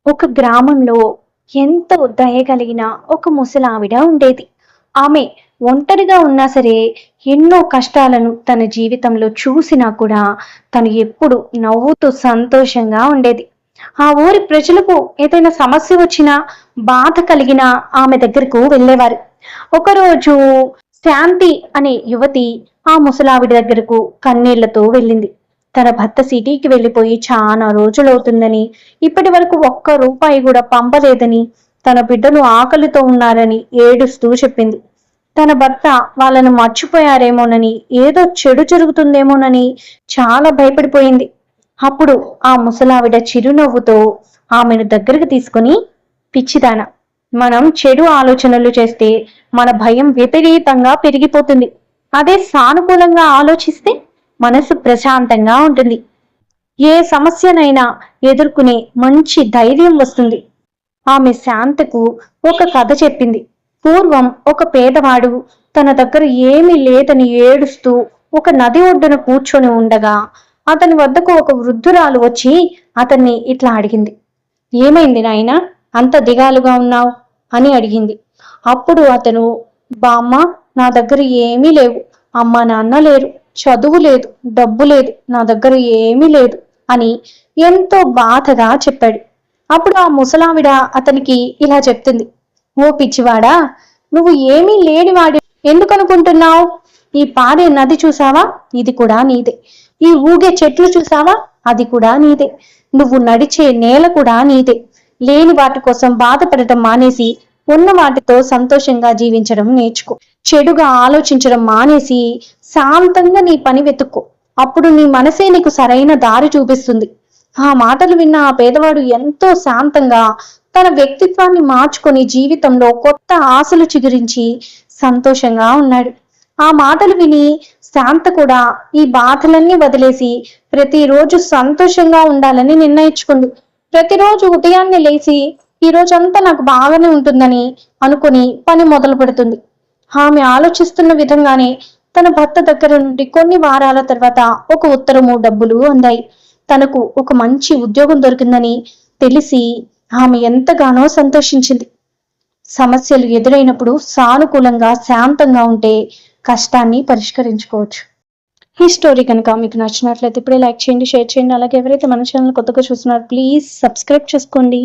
ఒక గ్రామంలో ఎంతో దయ కలిగిన ఒక ముసలావిడ ఉండేది. ఆమె ఒంటరిగా ఉన్నా సరే ఎన్నో కష్టాలను తన జీవితంలో చూసినా కూడా తను ఎప్పుడు నవ్వుతూ సంతోషంగా ఉండేది. ఆ ఊరి ప్రజలకు ఏదైనా సమస్య వచ్చినా, బాధ కలిగినా ఆమె దగ్గరకు వెళ్ళేవారు. ఒకరోజు శాంతి అనే యువతి ఆ ముసలావిడ దగ్గరకు కన్నీళ్లతో వెళ్ళింది. తన భర్త సిటీకి వెళ్ళిపోయి చాలా రోజులవుతుందని, ఇప్పటి వరకు ఒక్క రూపాయి కూడా పంపలేదని, తన బిడ్డలు ఆకలితో ఉన్నారని ఏడుస్తూ చెప్పింది. తన భర్త వాళ్ళను మర్చిపోయారేమోనని, ఏదో చెడు జరుగుతుందేమోనని చాలా భయపడిపోయింది. అప్పుడు ఆ ముసలావిడ చిరునవ్వుతో ఆమెను దగ్గరకు తీసుకుని, పిచ్చిదాన, మనం చెడు ఆలోచనలు చేస్తే మన భయం విపరీతంగా పెరిగిపోతుంది. అదే సానుకూలంగా ఆలోచిస్తే మనసు ప్రశాంతంగా ఉంటుంది. ఏ సమస్యనైనా ఎదుర్కొనే మంచి ధైర్యం వస్తుంది. ఆమె శాంతకు ఒక కథ చెప్పింది. పూర్వం ఒక పేదవాడు తన దగ్గర ఏమీ లేదని ఏడుస్తూ ఒక నది ఒడ్డున కూర్చొని ఉండగా, అతని వద్దకు ఒక వృద్ధురాలు వచ్చి అతన్ని ఇట్లా అడిగింది. ఏమైంది నాయనా, అంత దిగాలుగా ఉన్నావు అని అడిగింది. అప్పుడు అతను, బామ్మ, నా దగ్గర ఏమీ లేవు, అమ్మ నాన్న లేరు, చదువు లేదు, డబ్బు లేదు, నా దగ్గర ఏమీ లేదు అని ఎంతో బాధగా చెప్పాడు. అప్పుడు ఆ ముసలావిడ అతనికి ఇలా చెప్తుంది. ఓ పిచ్చివాడా, నువ్వు ఏమీ లేనివాడు ఎందుకు అనుకుంటున్నావు? ఈ పారే నది చూసావా, ఇది కూడా నీదే. ఈ ఊగే చెట్లు చూసావా, అది కూడా నీదే. నువ్వు నడిచే నేల కూడా నీదే. లేని వాటి కోసం బాధపడటం మానేసి ఉన్న వాటితో సంతోషంగా జీవించడం నేర్చుకో. చెడుగా ఆలోచించడం మానేసి శాంతంగా నీ పని వెతుక్కో. అప్పుడు నీ మనసే నీకు సరైన దారి చూపిస్తుంది. ఆ మాటలు విన్న ఆ పేదవాడు ఎంతో శాంతంగా తన వ్యక్తిత్వాన్ని మార్చుకొని జీవితంలో కొత్త ఆశలు చిగురించి సంతోషంగా ఉన్నాడు. ఆ మాటలు విని శాంత కూడా ఈ బాధలన్నీ వదిలేసి ప్రతిరోజు సంతోషంగా ఉండాలని నిర్ణయించుకుంది. ప్రతిరోజు ఉదయాన్నే లేచి ఈ రోజంతా నాకు బాగానే ఉంటుందని అనుకుని పని మొదలు పెడుతుంది. ఆమె ఆలోచిస్తున్న విధంగానే తన భర్త దగ్గర నుండి కొన్ని వారాల తర్వాత ఒక ఉత్తరము, డబ్బులు అందాయి. తనకు ఒక మంచి ఉద్యోగం దొరికిందని తెలిసి ఆమె ఎంతగానో సంతోషించింది. సమస్యలు ఎదురైనప్పుడు సానుకూలంగా శాంతంగా ఉంటే కష్టాన్ని పరిష్కరించుకోవచ్చు. ఈ స్టోరీ కనుక మీకు నచ్చినట్లయితే ఇప్పుడే లైక్ చేయండి, షేర్ చేయండి. అలాగే ఎవరైతే మన ఛానల్ కొత్తగా చూస్తున్నారో ప్లీజ్ సబ్స్క్రైబ్ చేసుకోండి.